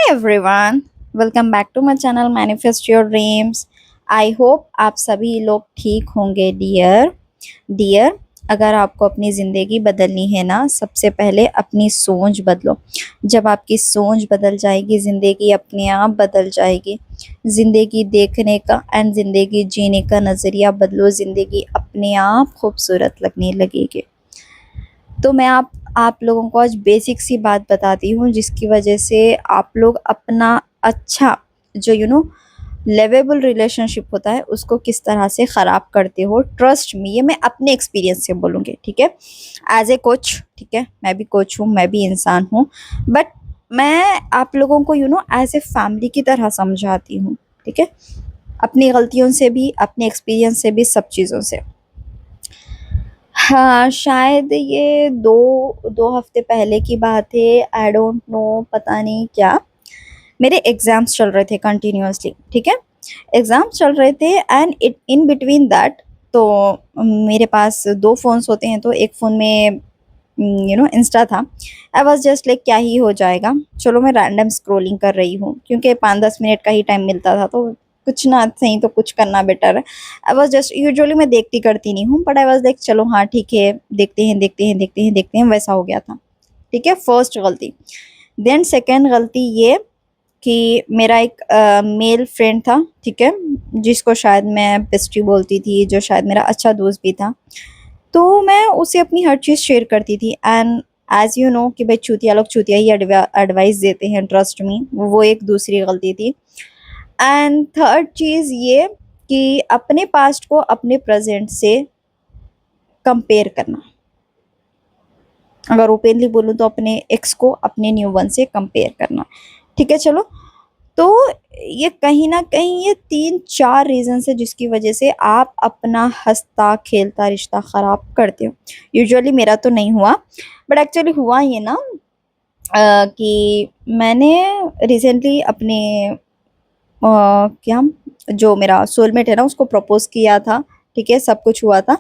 Everyone, welcome back to my channel manifest your dreams. I hope आप सभी लोग ठीक होंगे। डियर, अगर आपको अपनी ज़िंदगी बदलनी है ना, सबसे पहले अपनी सोच बदलो। जब आपकी सोच बदल जाएगी, ज़िंदगी अपने आप बदल जाएगी। ज़िंदगी देखने का एंड ज़िंदगी जीने का नज़रिया बदलो, ज़िंदगी अपने आप खूबसूरत लगने लगेगी। तो मैं आप लोगों को आज बेसिक सी बात बताती हूँ, जिसकी वजह से आप लोग अपना अच्छा जो लेवेबल रिलेशनशिप होता है उसको किस तरह से ख़राब करते हो। ट्रस्ट मी, ये मैं अपने एक्सपीरियंस से बोलूँगी, ठीक है, एज ए कोच। ठीक है, मैं भी कोच हूँ, मैं भी इंसान हूँ, बट मैं आप लोगों को एज ए फैमिली की तरह समझाती हूँ। ठीक है, अपनी गलतियों से भी, अपने एक्सपीरियंस से भी, सब चीज़ों से। हाँ, शायद ये दो दो हफ्ते पहले की बात है। आई डोंट नो, पता नहीं क्या। मेरे एग्ज़ाम्स चल रहे थे कंटिन्यूअसली, ठीक है? एग्ज़ाम्स चल रहे थे and it in between that, तो मेरे पास 2 फ़ोन्स होते हैं, तो एक फ़ोन में इंस्टा था। आई वाज़ जस्ट लाइक क्या ही हो जाएगा, चलो मैं रैंडम स्क्रॉलिंग कर रही हूँ, क्योंकि 5-10 मिनट का ही टाइम मिलता था, तो कुछ ना सही तो कुछ करना बेटर है। आई वाज़ जस्ट, यूजुअली मैं देखती करती नहीं हूँ, बट आई वाज़ लाइक चलो हाँ ठीक है, देखते हैं, देखते हैं, देखते हैं, देखते हैं, वैसा हो गया था। ठीक है, फर्स्ट गलती। देन सेकंड गलती ये कि मेरा एक मेल फ्रेंड था, ठीक है, जिसको शायद मैं बेस्टी बोलती थी, जो शायद मेरा अच्छा दोस्त भी था। तो मैं उसे अपनी हर चीज़ शेयर करती थी एंड एज़ यू नो कि भाई चूतिया लोग चूतिया ही एडवाइस देते हैं, ट्रस्ट मी, वो एक दूसरी गलती थी। एंड थर्ड चीज़ ये कि अपने पास्ट को अपने प्रेज़ेंट से कंपेयर करना। अगर ओपनली बोलूँ तो अपने एक्स को अपने न्यू वन से कंपेयर करना। ठीक है, चलो। तो ये कहीं न कहीं ये 3-4 रीज़न्स है जिसकी वज़ह से आप अपना हँसता-खेलता रिश्ता ख़राब करते हो। यूजुअली मेरा तो नहीं हुआ, बट एक्चुअली हुआ ये ना कि मैंने रिसेंटली अपने क्या, जो मेरा सोलमेट है ना, उसको प्रपोज़ किया था। ठीक है, सब कुछ हुआ था।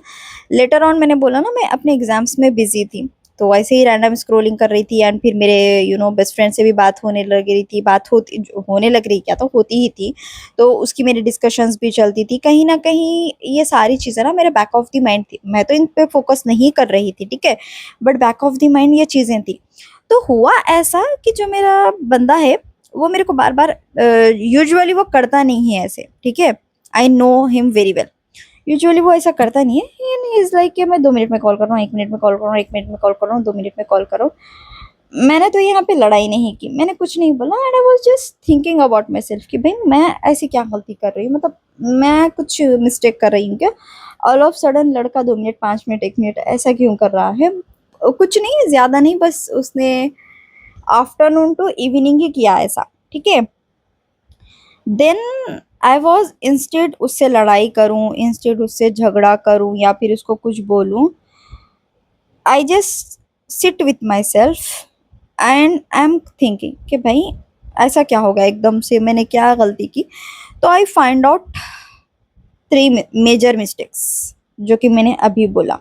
लेटर ऑन मैंने बोला ना, मैं अपने एग्ज़ाम्स में बिज़ी थी, तो ऐसे ही रैंडम स्क्रॉलिंग कर रही थी एंड फिर मेरे बेस्ट फ्रेंड से भी बात होने लग रही थी। बात होने लग रही, क्या तो होती ही थी। तो उसकी मेरी डिस्कशंस भी चलती थी। कहीं न कहीं ये सारी चीज़ें ना मेरे बैक ऑफ द माइंड थी। मैं तो इन पे फ़ोकस नहीं कर रही थी, ठीक है? But back of the mind ये चीज़ें थी। तो हुआ ऐसा कि जो मेरा बंदा है, वो मेरे को बार-बार यूजुअली वो करता नहीं है ऐसे, ठीक है? I know him very well. Usually वो ऐसा करता नहीं है, एंड ही इज़ लाइक कि मैं 2 मिनट में कॉल कर रहा हूँ, 1 मिनट में कॉल कर रहा हूँ, 1 मिनट में कॉल कर रहा हूँ, 2 मिनट में कॉल करो। मैंने तो यहाँ पे लड़ाई नहीं की, मैंने कुछ नहीं बोला and I was just thinking about my self कि भई मैं ऐसी क्या गलती कर रही हूँ? मतलब मैं कुछ मिस्टेक कर रही हूँ क्या? ऑल ऑफ सडन लड़का 2 मिनट, 5 मिनट, 1 मिनट ऐसा क्यों कर रहा है? कुछ नहीं, ज़्यादा नहीं, बस उसने आफ्टरनून टू इवनिंग ही किया ऐसा, ठीक है? देन आई वॉज, इंस्टेड उससे लड़ाई करूं, इंस्टेड उससे झगड़ा करूं या फिर उसको कुछ बोलूं, I just sit with my self and I am thinking कि भाई ऐसा क्या होगा, एकदम से मैंने क्या गलती की। तो I find out 3 major mistakes जो कि मैंने अभी बोला।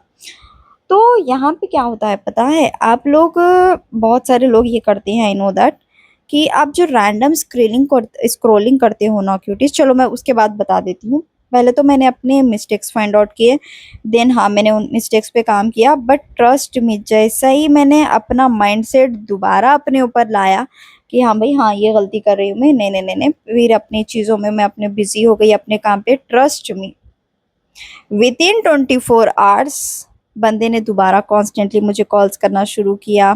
तो यहाँ पे क्या होता है पता है, आप लोग बहुत सारे लोग ये करते हैं, आई नो दैट, कि आप जो रैंडम स्क्रोलिंग करते हो ना क्यूटीज, चलो मैं उसके बाद बता देती हूँ। पहले तो मैंने अपने मिस्टेक्स फाइंड आउट किए, देन हाँ मैंने उन मिस्टेक्स पे काम किया, बट ट्रस्ट मी, जैसा ही मैंने अपना माइंडसेट दोबारा अपने ऊपर लाया कि हाँ भाई हाँ ये गलती कर रही हूँ मैं, नहीं नहीं नहीं नहीं, फिर अपनी चीज़ों में मैं अपने बिजी हो गई अपने काम पे। Trust me, with in 24 hours बंदे ने दोबारा कॉन्स्टेंटली मुझे कॉल्स करना शुरू किया।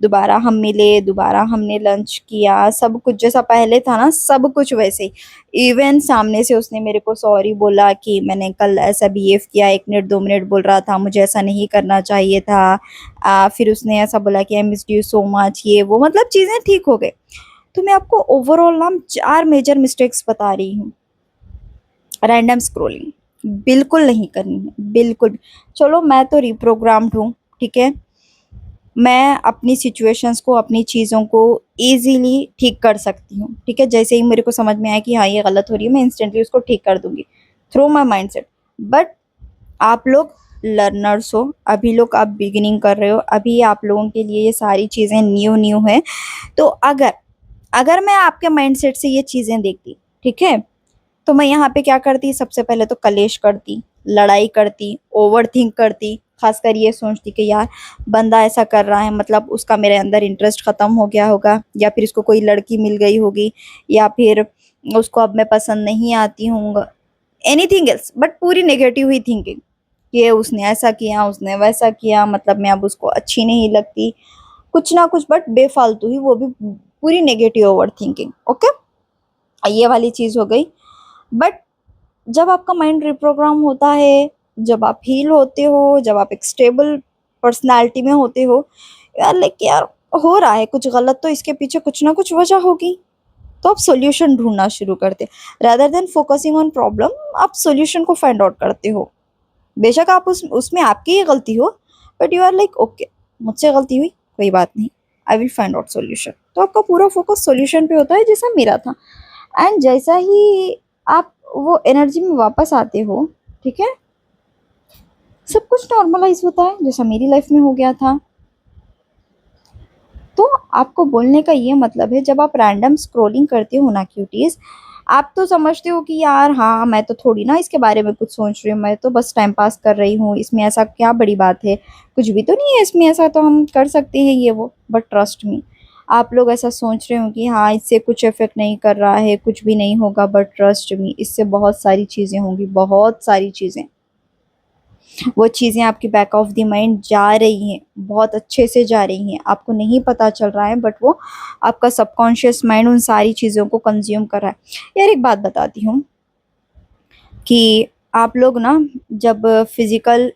दोबारा हम मिले, दोबारा हमने लंच किया, सब कुछ जैसा पहले था ना, सब कुछ वैसे ही। इवन सामने से उसने मेरे को सॉरी बोला कि मैंने कल ऐसा बिहेव किया, 1 मिनट 2 मिनट बोल रहा था, मुझे ऐसा नहीं करना चाहिए था। फिर उसने ऐसा बोला कि I missed you so much, ये वो, मतलब चीज़ें ठीक हो गई। तो मैं आपको ओवरऑल ना 4 मेजर मिस्टेक्स बता रही हूँ। रैंडम स्क्रॉलिंग बिल्कुल नहीं करनी है, बिल्कुल भी। चलो मैं तो रिप्रोग्राम्ड हूँ, ठीक है, मैं अपनी सिचुएशंस को, अपनी चीज़ों को ईज़िली ठीक कर सकती हूँ, ठीक है। जैसे ही मेरे को समझ में आया कि हाँ ये गलत हो रही है, मैं इंस्टेंटली उसको ठीक कर दूँगी थ्रू माई माइंडसेट। बट आप लोग लर्नर्स हो, अभी लोग आप बिगिनिंग कर रहे हो, अभी आप लोगों के लिए ये सारी चीज़ें न्यू न्यू है। तो अगर अगर मैं आपके माइंडसेट से ये चीजें देखती, ठीक है, तो मैं यहाँ पे क्या करती, सबसे पहले तो कलेश करती, लड़ाई करती, ओवर थिंक करती, खासकर ये सोचती कि यार बंदा ऐसा कर रहा है, मतलब उसका मेरे अंदर इंटरेस्ट खत्म हो गया होगा, या फिर इसको कोई लड़की मिल गई होगी, या फिर उसको अब मैं पसंद नहीं आती हूँ, एनीथिंग एल्स, बट पूरी नेगेटिव ही थिंकिंग, कि उसने ऐसा किया, उसने वैसा किया, मतलब मैं अब उसको अच्छी नहीं लगती, कुछ ना कुछ, बट बेफालतू ही, वो भी पूरी नेगेटिव ओवर थिंकिंग। ओके, ये वाली चीज हो गई। बट जब आपका माइंड रिप्रोग्राम होता है, जब आप हील होते हो, जब आप एक स्टेबल पर्सनालिटी में होते हो, यार लाइक यार हो रहा है कुछ गलत, तो इसके पीछे कुछ ना कुछ वजह होगी, तो आप सॉल्यूशन ढूंढना शुरू करते, rather than focusing on problem, आप सॉल्यूशन को फाइंड आउट करते हो। बेशक आप उसमें आपकी ही गलती हो, but you are like okay, मुझसे गलती हुई, कोई बात नहीं, I will find out solution. तो आपका पूरा फोकस सॉल्यूशन पे होता है, जैसा मेरा था। एंड जैसा ही आप वो एनर्जी में वापस आते हो, ठीक है, सब कुछ नॉर्मलाइज होता है, जैसा मेरी लाइफ में हो गया था। तो आपको बोलने का ये मतलब है, जब आप रैंडम स्क्रॉलिंग करते हो ना क्यूटीज, आप तो समझते हो कि यार हाँ, मैं तो थोड़ी ना इसके बारे में कुछ सोच रही हूँ, मैं तो बस टाइम पास कर रही हूँ, इसमें ऐसा क्या बड़ी बात है, कुछ भी तो नहीं है इसमें, ऐसा तो हम कर सकते हैं ये वो। बट ट्रस्ट मी, आप लोग ऐसा सोच रहे हो कि हाँ इससे कुछ इफेक्ट नहीं कर रहा है, कुछ भी नहीं होगा, बट ट्रस्ट मी, इससे बहुत सारी चीज़ें होंगी, बहुत सारी चीज़ें। वो चीज़ें आपकी बैक ऑफ द माइंड जा रही हैं, बहुत अच्छे से जा रही हैं, आपको नहीं पता चल रहा है, बट वो आपका सबकॉन्शियस माइंड उन सारी चीज़ों को कंज्यूम कर रहा है। यार एक बात बताती हूँ कि आप लोग ना, जब फिजिकल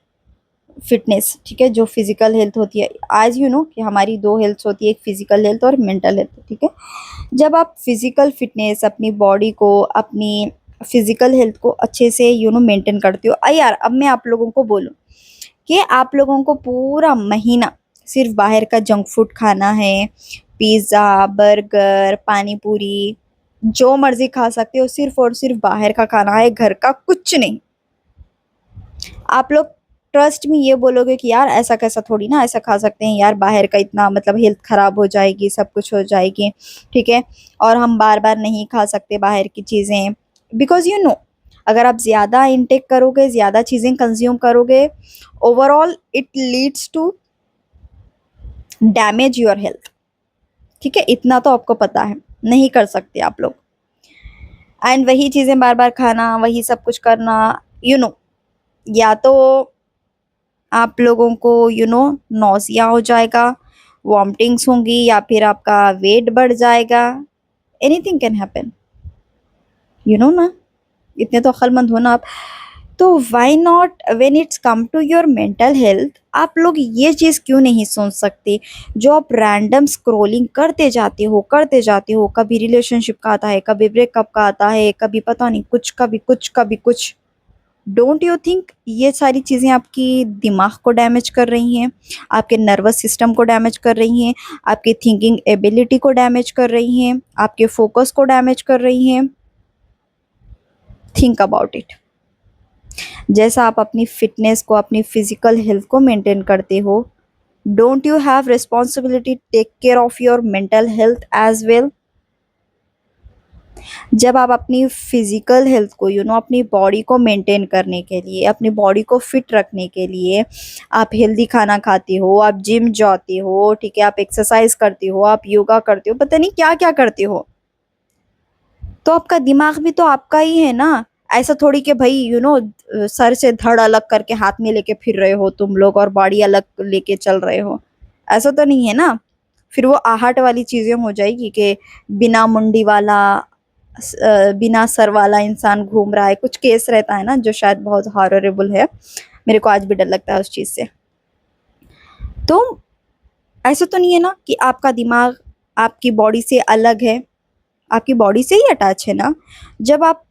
फिटनेस, ठीक है, जो फिजिकल हेल्थ होती है, आज यू नो कि हमारी दो हेल्थ होती है, एक फिजिकल हेल्थ और मेंटल हेल्थ, ठीक है। जब आप फिजिकल फिटनेस, अपनी बॉडी को, अपनी फिजिकल हेल्थ को अच्छे से मेंटेन करते हो, यार अब मैं आप लोगों को बोलूँ कि आप लोगों को पूरा महीना सिर्फ बाहर का जंक फूड खाना है, पिज़्ज़ा, बर्गर, पानी पूरी, जो मर्जी खा सकते हो, सिर्फ और सिर्फ बाहर का खाना है, घर का कुछ नहीं। आप लोग ट्रस्ट में ये बोलोगे कि यार ऐसा कैसा, थोड़ी ना ऐसा खा सकते हैं यार, बाहर का इतना, मतलब हेल्थ खराब हो जाएगी, सब कुछ हो जाएगी, ठीक है, और हम बार बार नहीं खा सकते बाहर की चीज़ें, बिकॉज अगर आप ज़्यादा इनटेक करोगे, ज़्यादा चीज़ें कंज्यूम करोगे, overall it leads to damage your health, ठीक है, इतना तो आपको पता है, नहीं कर सकते आप लोग। एंड वही चीज़ें बार बार खाना, वही सब कुछ करना, यू नो या तो आप लोगों को नौसिया हो जाएगा, वॉमिटिंग्स होंगी, या फिर आपका वेट बढ़ जाएगा, एनीथिंग कैन हैपन, ना, इतने तो अक्लमंद हो ना आप। तो why not when it's come to your mental health, आप लोग ये चीज़ क्यों नहीं सोच सकते, जो आप रैंडम स्क्रॉलिंग करते जाते हो, कभी रिलेशनशिप का आता है, कभी ब्रेकअप का आता है, कभी पता नहीं कुछ, कभी कुछ, कभी कुछ, डोंट यू थिंक ये सारी चीज़ें आपकी दिमाग को डैमेज कर रही हैं, आपके नर्वस सिस्टम को डैमेज कर रही हैं, आपकी थिंकिंग एबिलिटी को डैमेज कर रही हैं, आपके फोकस को डैमेज कर रही हैं? Think about it. जैसा आप अपनी फिटनेस को, अपनी फिजिकल हेल्थ को मेंटेन करते हो, don't you have responsibility take care of your mental health as well? जब आप अपनी फिजिकल हेल्थ को, अपनी बॉडी को मेंटेन करने के लिए, अपनी बॉडी को फिट रखने के लिए आप हेल्दी खाना खाते हो, आप जिम जाते हो, ठीक है, आप एक्सरसाइज करते हो, आप योगा करते हो, पता नहीं क्या क्या करते हो, तो आपका दिमाग भी तो आपका ही है ना। ऐसा थोड़ी कि भाई सर से धड़ अलग करके हाथ में लेके फिर रहे हो तुम लोग, और बॉडी अलग लेके चल रहे हो, ऐसा तो नहीं है ना। फिर वो आहट वाली चीजें हो जाएगी कि बिना मुंडी वाला, बिना सर वाला इंसान घूम रहा है, कुछ केस रहता है ना, जो शायद बहुत हॉररेबल है, मेरे को आज भी डर लगता है उस चीज से। तो ऐसा तो नहीं है ना कि आपका दिमाग आपकी बॉडी से अलग है, आपकी बॉडी से ही अटैच है ना। जब आप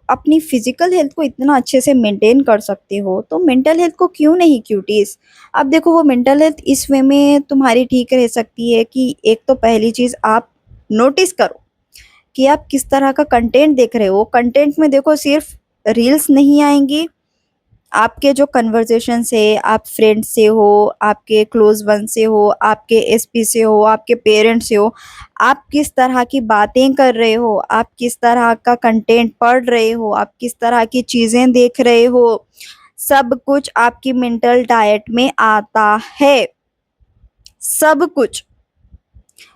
अपनी फिजिकल हेल्थ को इतना अच्छे से मेंटेन कर सकते हो, तो मेंटल हेल्थ को क्यों नहीं क्यूटीज। अब देखो, वो मेंटल हेल्थ इस वे में तुम्हारी ठीक रह सकती है कि एक तो पहली चीज आप नोटिस करो कि आप किस तरह का कंटेंट देख रहे हो। कंटेंट में देखो, सिर्फ रील्स नहीं आएंगी, आपके जो कन्वर्सेशन है, आप फ्रेंड से हो, आपके क्लोज वन से हो, आपके एसपी से हो, आपके पेरेंट्स से हो, आप किस तरह की बातें कर रहे हो, आप किस तरह का कंटेंट पढ़ रहे हो, आप किस तरह की चीजें देख रहे हो, सब कुछ आपकी मेंटल डाइट में आता है, सब कुछ।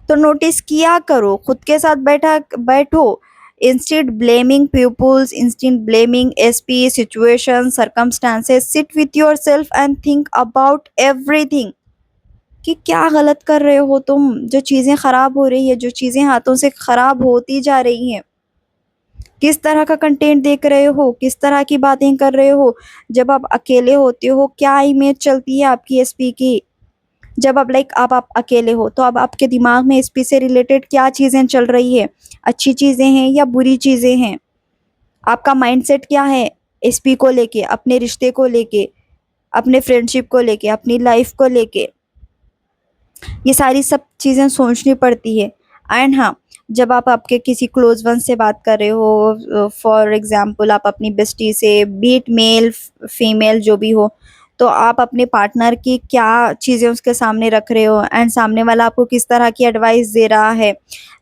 तो नोटिस किया करो, खुद के साथ बैठो। Instead blaming peoples, instead blaming SP, situation, circumstances, sit with your self and think about everything कि क्या गलत कर रहे हो तुम, जो चीजें खराब हो रही है, जो चीजें हाथों से खराब होती जा रही हैं, किस तरह का कंटेंट देख रहे हो, किस तरह की बातें कर रहे हो। जब आप अकेले होते हो क्या इमेज चलती है आपकी एसपी की, जब आप आप अकेले हो तो अब आपके दिमाग में एसपी से रिलेटेड क्या चीजें चल रही है, अच्छी चीजें हैं या बुरी चीजें हैं, आपका माइंडसेट क्या है एसपी को लेके, अपने रिश्ते को लेके, अपने फ्रेंडशिप को लेके, अपनी लाइफ को लेके, ये सारी सब चीज़ें सोचनी पड़ती है। एंड हाँ, जब आप आपके किसी क्लोज वन से बात कर रहे हो, फॉर एग्जांपल आप अपनी बेस्टी से, बीट मेल फीमेल जो भी हो, तो आप अपने पार्टनर की क्या चीज़ें उसके सामने रख रहे हो एंड सामने वाला आपको किस तरह की एडवाइस दे रहा है।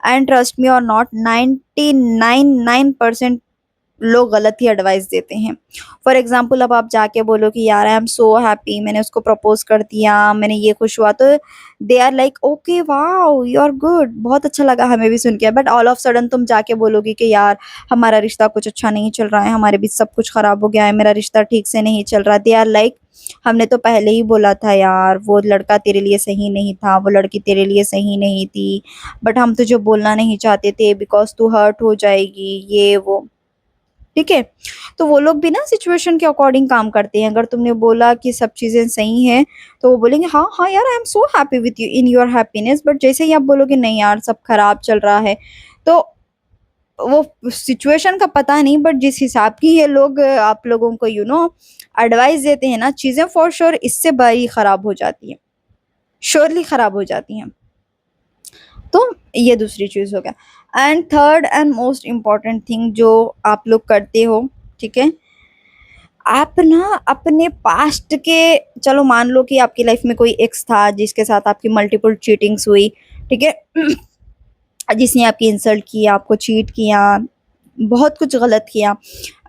एंड ट्रस्ट मी और नॉट, 99% लोग गलत ही एडवाइस देते हैं। फॉर एग्जाम्पल अब आप जाके बोलो कि यार आई एम सो हैप्पी, मैंने उसको प्रपोज कर दिया, मैंने ये खुश हुआ, तो they are like okay wow you are good, बहुत अच्छा लगा हमें भी सुन के। बट ऑल ऑफ सडन तुम जाके बोलोगी कि यार हमारा रिश्ता कुछ अच्छा नहीं चल रहा है, हमारे बीच सब कुछ खराब हो गया है, मेरा रिश्ता ठीक से नहीं चल रहा। दे आर लाइक हमने तो पहले ही बोला था यार, वो लड़का तेरे लिए सही नहीं था, वो लड़की तेरे लिए सही नहीं थी, बट हम तुझे बोलना नहीं चाहते थे बिकॉज तू हर्ट हो जाएगी, ये वो। ठीक है, तो वो लोग भी ना सिचुएशन के अकॉर्डिंग काम करते हैं। अगर तुमने बोला कि सब चीजें सही हैं तो वो बोलेंगे हाँ हाँ यार I am so happy with you in your happiness, but जैसे ही आप बोलोगे नहीं यार सब खराब चल रहा है, तो वो सिचुएशन का पता नहीं, बट जिस हिसाब की ये लोग आप लोगों को एडवाइस देते हैं ना, चीजें फॉर श्योर इससे बड़ी खराब हो जाती है, श्योरली खराब हो जाती हैं। तो ये दूसरी चीज हो गया। And third and most important thing जो आप लोग करते हो, ठीक है, आप ना अपने पास्ट के, चलो मान लो कि आपकी लाइफ में कोई एक्स था जिसके साथ आपकी मल्टीपल चीटिंग्स हुई, ठीक है, जिसने आपकी इंसल्ट किया, आपको चीट किया, बहुत कुछ गलत किया,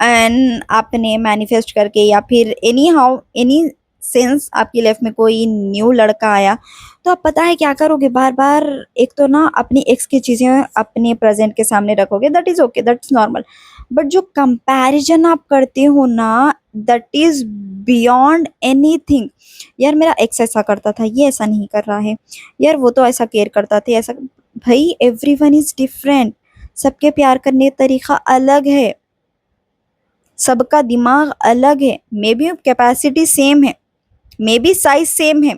एंड आपने मैनिफेस्ट करके या फिर एनी हाउ एनी सेंस आपकी लाइफ में कोई न्यू लड़का आया, तो आप पता है क्या करोगे, बार बार एक तो ना अपनी एक्स की चीज़ें अपने प्रेजेंट के सामने रखोगे, that is okay, that's normal. But जो कंपैरिजन आप करते हो ना, दैट इज़ बियॉन्ड एनीथिंग। यार मेरा एक्स ऐसा करता था, ये ऐसा नहीं कर रहा है, यार वो तो ऐसा केयर करता था, ऐसा। भाई एवरीवन इज डिफरेंट, सबके प्यार करने का तरीका अलग है, सबका दिमाग अलग है, मे बी कैपेसिटी सेम है, मे बी साइज सेम है,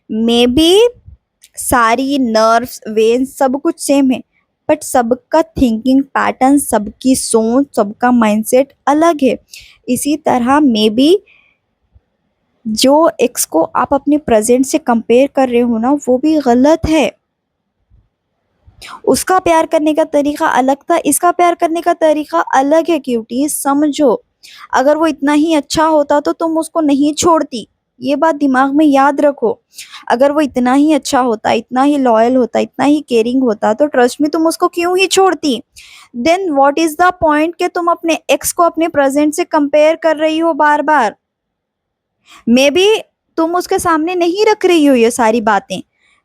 मे बी सारी नर्व्स वेन्स सब कुछ सेम है, बट सबका थिंकिंग पैटर्न, सबकी सोच, सबका माइंडसेट अलग है। इसी तरह मे बी जो एक्स को आप अपने प्रेजेंट से कंपेयर कर रहे हो ना, वो भी गलत है। उसका प्यार करने का तरीका अलग था, इसका प्यार करने का तरीका अलग है। क्यूटी समझो, अगर वो इतना ही अच्छा होता तो तुम उसको नहीं छोड़ती, ये बात दिमाग में याद रखो। अगर वो इतना ही अच्छा होता, इतना ही लॉयल होता, इतना ही केयरिंग होता, तो ट्रस्ट में तुम उसको क्यों ही छोड़ती। Then what is the point कि तुम अपने एक्स को अपने प्रेजेंट से कंपेयर कर रही हो बार बार। मे बी तुम उसके सामने नहीं रख रही हो ये सारी बातें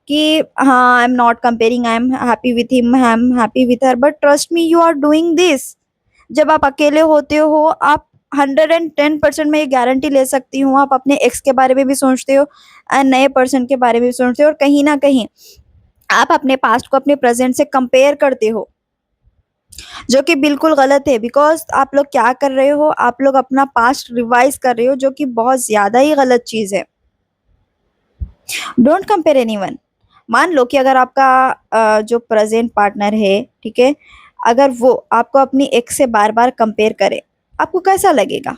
कि हाँ I am not comparing, I am happy with him, I am happy with her, but trust me you are doing this. जब आप अकेले होते हो, आप 110% में ये गारंटी ले सकती हूँ, आप अपने एक्स के बारे में भी सोचते हो एंड नए पर्सन के बारे में भी सोचते हो, और कहीं ना कहीं आप अपने पास्ट को अपने प्रेजेंट से कंपेयर करते हो, जो कि बिल्कुल गलत है। बिकॉज आप लोग क्या कर रहे हो, आप लोग अपना पास्ट रिवाइज कर रहे हो, जो कि बहुत ज्यादा ही गलत चीज है। Don't compare anyone. मान लो कि अगर आपका जो प्रेजेंट पार्टनर है, ठीक है, अगर वो आपको अपनी एक्स से बार बार कंपेयर करे, आपको कैसा लगेगा।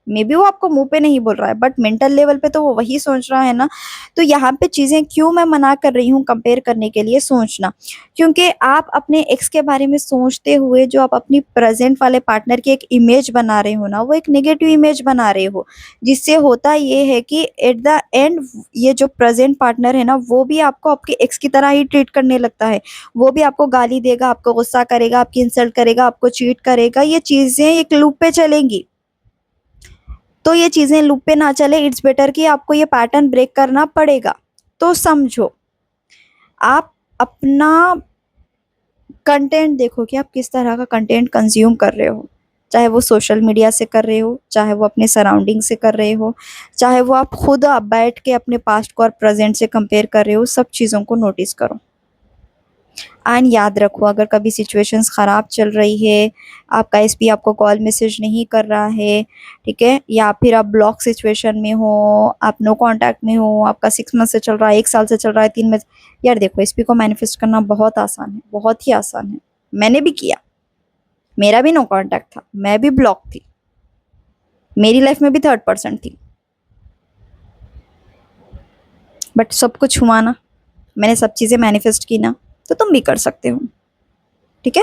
मे बी वो आपको मुंह पे नहीं बोल रहा है, बट मेंटल लेवल पे तो वो वही सोच रहा है ना। तो यहाँ पे चीजें क्यों मैं मना कर रही हूँ कंपेयर करने के लिए, सोचना। क्योंकि आप अपने एक्स के बारे में सोचते हुए जो आप अपनी प्रेजेंट वाले पार्टनर की एक इमेज बना रहे हो ना, वो एक नेगेटिव इमेज बना रहे हो, जिससे होता ये है कि एट द एंड ये जो प्रेजेंट पार्टनर है ना, वो भी आपको आपके एक्स की तरह ही ट्रीट करने लगता है। वो भी आपको गाली देगा, आपको गुस्सा करेगा, आपकी इंसल्ट करेगा, आपको चीट करेगा। ये चीजें एक लूप पे चलेंगी। तो ये चीजें लूप पे ना चले, इट्स बेटर कि आपको ये पैटर्न ब्रेक करना पड़ेगा। तो समझो, आप अपना कंटेंट देखो कि आप किस तरह का कंटेंट कंज्यूम कर रहे हो। चाहे वो सोशल मीडिया से कर रहे हो, चाहे वो अपने सराउंडिंग से कर रहे हो, चाहे वो आप खुद आप बैठ के अपने पास्ट को और प्रेजेंट से कंपेयर कर रहे हो, सब चीज़ों को नोटिस करो। एंड याद रखो, अगर कभी सिचुएशंस ख़राब चल रही है, आपका एसपी आपको कॉल मैसेज नहीं कर रहा है, ठीक है, या फिर आप ब्लॉक सिचुएशन में हो, आप नो कांटेक्ट में हो, आपका 6 मंथ से चल रहा है, 1 साल से चल रहा है, 3 मंथ, यार देखो, एसपी को मैनिफेस्ट करना बहुत आसान है, बहुत ही आसान है। मैंने भी किया, मेरा भी नो कांटेक्ट था, मैं भी ब्लॉक थी, मेरी लाइफ में भी थर्ड पर्सन थी, बट सब कुछ हुआ ना, मैंने सब चीज़ें मैनिफेस्ट की ना, तो तुम भी कर सकते हो। ठीक है,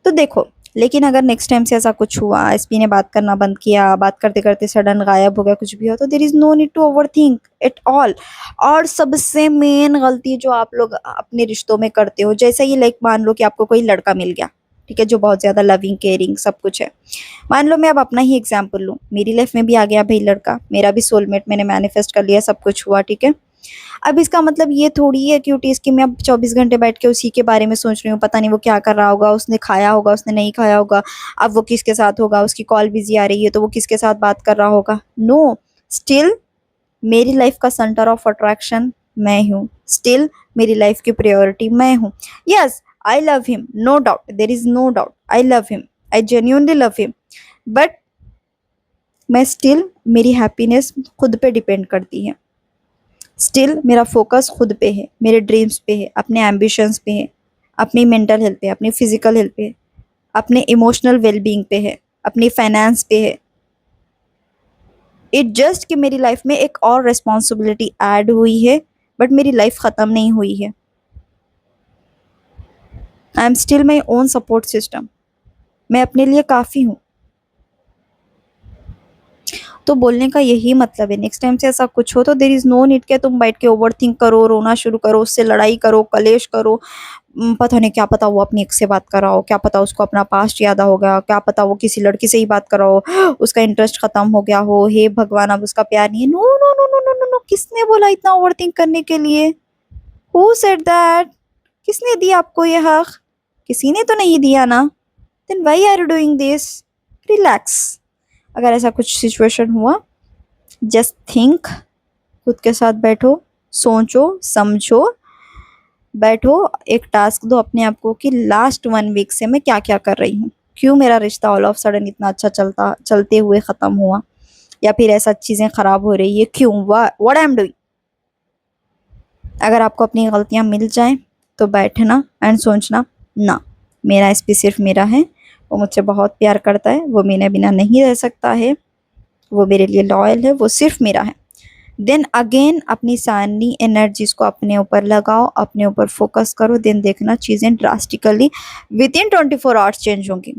तो देखो, लेकिन अगर नेक्स्ट टाइम से ऐसा कुछ हुआ, एसपी ने बात करना बंद किया, बात करते करते सडन गायब हो गया, कुछ भी हो, तो there is no need to over think at all. और सबसे मेन गलती जो आप लोग अपने रिश्तों में करते हो, जैसे ही लाइक मान लो कि आपको कोई लड़का मिल गया, ठीक है, जो बहुत ज्यादा लविंग केयरिंग सब कुछ है। मान लो मैं अब अपना ही एग्जाम्पल लूँ, मेरी लाइफ में भी आ गया भाई लड़का, मेरा भी सोलमेट, मैंने मैनिफेस्ट कर लिया, सब कुछ हुआ, ठीक है। अब इसका मतलब ये थोड़ी है क्यूटीज कि मैं अब 24 घंटे बैठ के उसी के बारे में सोच रही हूँ, पता नहीं वो क्या कर रहा होगा, उसने खाया होगा, उसने नहीं खाया होगा, अब वो किसके साथ होगा, उसकी कॉल बिजी आ रही है तो वो किसके साथ बात कर रहा होगा। नो, स्टिल मेरी लाइफ का सेंटर ऑफ अट्रैक्शन मैं हूँ, स्टिल मेरी लाइफ की प्रायोरिटी मैं हूँ। Yes, I love him, no doubt, there is no doubt, I love him, I genuinely love him, but मैं स्टिल, मेरी हैप्पीनेस खुद पे डिपेंड करती है। स्टिल मेरा फोकस खुद पे है, मेरे ड्रीम्स पे है, अपने एम्बिशंस पे है, अपनी मेंटल हेल्थ पे, अपनी फिजिकल हेल्थ पे, अपने इमोशनल वेलबींग पे है, अपनी फाइनेंस पे है। इट जस्ट कि मेरी लाइफ में एक और रिस्पॉन्सिबिलिटी ऐड हुई है, बट मेरी लाइफ ख़त्म नहीं हुई है। I am still my own support system, मैं अपने लिए काफ़ी हूँ। तो बोलने का यही मतलब है, नेक्स्ट टाइम से ऐसा कुछ हो तो देर इज़ नो नीड के तुम बैठ के ओवर थिंक करो, रोना शुरू करो, उससे लड़ाई करो, कलेश करो। पता नहीं, क्या पता वो अपनी एक्स से बात कर रहा हो, क्या पता उसको अपना पास्ट याद हो गया, क्या पता वो किसी लड़की से ही बात कर रहा हो, उसका इंटरेस्ट खत्म हो गया हो, हे भगवान अब उसका प्यार नहीं है। No no no no no no no, किसने बोला इतना ओवर थिंक करने के लिए? Who said that? किसने दिया आपको ये हक? किसी ने तो नहीं दिया ना। Then why are you doing this? Relax. अगर ऐसा कुछ सिचुएशन हुआ, जस्ट थिंक, खुद के साथ बैठो, सोचो, समझो, बैठो, एक टास्क दो अपने आप को कि लास्ट 1 वीक से मैं क्या क्या कर रही हूँ, क्यों मेरा रिश्ता ऑल ऑफ सडन इतना अच्छा चलते हुए ख़त्म हुआ, या फिर ऐसा चीज़ें ख़राब हो रही है, क्यों, व्हाट आई एम डूइंग। अगर आपको अपनी गलतियाँ मिल जाएं तो बैठना एंड सोचना, ना, मेरा एसपी सिर्फ मेरा है, वो मुझसे बहुत प्यार करता है, वो मेरे बिना नहीं रह सकता है, वो मेरे लिए लॉयल है, वो सिर्फ मेरा है। देन अगेन अपनी सारी एनर्जीज को अपने ऊपर लगाओ, अपने ऊपर फोकस करो, देन देखना चीज़ें drastically within 24 hours change होंगी,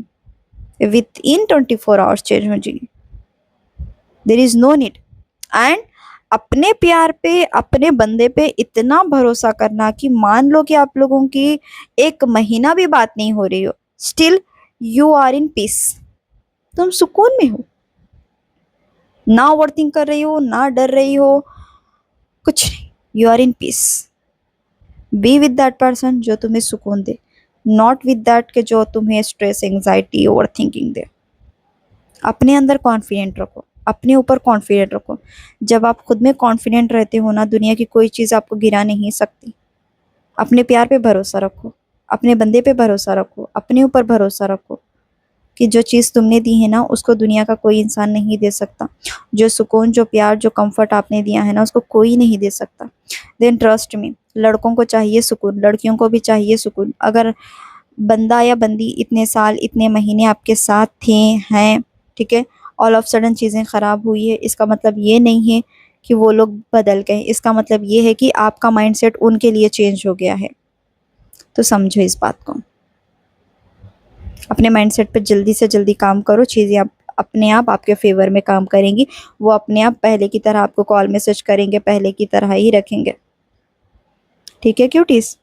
विद इन 24 आवर्स चेंज हो जाएगी। There is no need. And अपने प्यार पे, अपने बंदे पे इतना भरोसा करना कि मान लो कि आप लोगों की 1 महीना भी बात नहीं हो रही हो, still you are in peace, तुम सुकून में हो, ना ओवरथिंक कर रही हो, ना डर रही हो, कुछ नहीं, you are in peace. Be with that person जो तुम्हें सुकून दे, नॉट विद दैट के जो तुम्हें स्ट्रेस, एंजाइटी, ओवर थिंकिंग दे। अपने अंदर कॉन्फिडेंट रखो, अपने ऊपर कॉन्फिडेंट रखो। जब आप खुद में कॉन्फिडेंट रहते हो ना, दुनिया की कोई चीज़ आपको गिरा नहीं सकती। अपने प्यार पे भरोसा रखो, अपने बंदे पे भरोसा रखो, अपने ऊपर भरोसा रखो कि जो चीज़ तुमने दी है ना, उसको दुनिया का कोई इंसान नहीं दे सकता। जो सुकून, जो प्यार, जो कंफर्ट आपने दिया है ना, उसको कोई नहीं दे सकता। देन ट्रस्ट मी, लड़कों को चाहिए सुकून, लड़कियों को भी चाहिए सुकून। अगर बंदा या बंदी इतने साल, इतने महीने आपके साथ थे, हैं, ठीक है, ऑल ऑफ सडन चीज़ें ख़राब हुई है, इसका मतलब ये नहीं है कि वो लोग बदल गए, इसका मतलब ये है कि आपका माइंडसेट उनके लिए चेंज हो गया है। तो समझो इस बात को, अपने माइंडसेट पे जल्दी से जल्दी काम करो, चीज़ें आप अपने आप आपके फेवर में काम करेंगी। वो अपने आप पहले की तरह आपको कॉल मैसेज करेंगे, पहले की तरह ही रखेंगे। ठीक है क्यूटीज,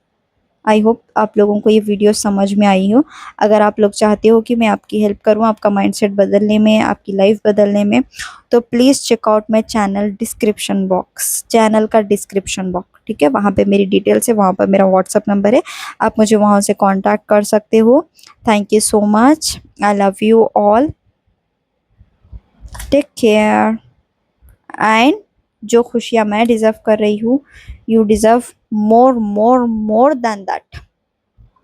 आई होप आप लोगों को ये वीडियो समझ में आई हो। अगर आप लोग चाहते हो कि मैं आपकी हेल्प करूं आपका माइंडसेट बदलने में, आपकी लाइफ बदलने में, तो please check out my channel description box, channel का डिस्क्रिप्शन बॉक्स। ठीक है, वहाँ पे मेरी डिटेल्स है, वहाँ पर मेरा व्हाट्सअप नंबर है, आप मुझे वहाँ से कांटेक्ट कर सकते हो। Thank you so much, I love you all, take care. And जो खुशियाँ मैं डिज़र्व कर रही हूँ, you deserve more more more than that,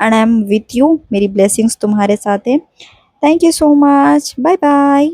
and I am with you, मेरी ब्लेसिंग्स तुम्हारे साथ है। Thank you so much, bye bye.